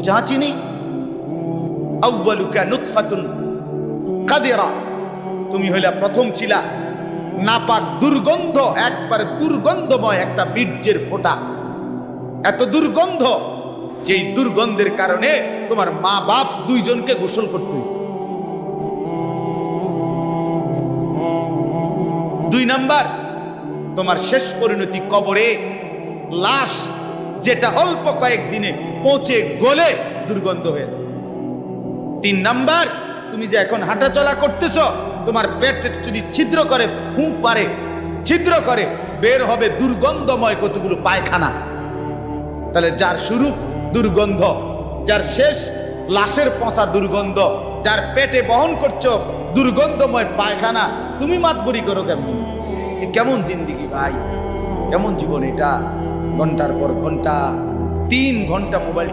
বলছে হ্যাঁ চিনি। আউয়ালুকা নুতফাতুন কাদিরা, তুমি হইলা প্রথম ছিলা নাপাক দুর্গন্ধ, একবারে দুর্গন্ধময় একটা বীর্যের ফোঁটা, এত দুর্গন্ধ যেই দুর্গন্ধের কারণে তোমার মা বাপ দুইজনকে গোসল করতে হয়েছে। 2 নাম্বার, তোমার শেষ পরিণতি কবরে, লাশ যেটা অল্প কয়েকদিনে পচে গলে দুর্গন্ধ হয়ে যায়। 3 নাম্বার, তুমি যে এখন হাঁটা চলা করতেছ, তোমার পেটে যদি ছিদ্র করে, ফুঁক পারে, ছিদ্র করে বের হবে দুর্গন্ধময় কতগুলো পায়খানা। তাহলে যার শুরু দুর্গন্ধ, যার শেষ লাশের পচা দুর্গন্ধ, যার পেটে বহন করছো দুর্গন্ধময় পায়খানা, তুমি মাতবরি করো কেমন? কেমন জিন্দিগি ভাই, কেমন জীবন এটা? ঘন্টার পর ঘন্টা, 3 ঘন্টা মোবাইল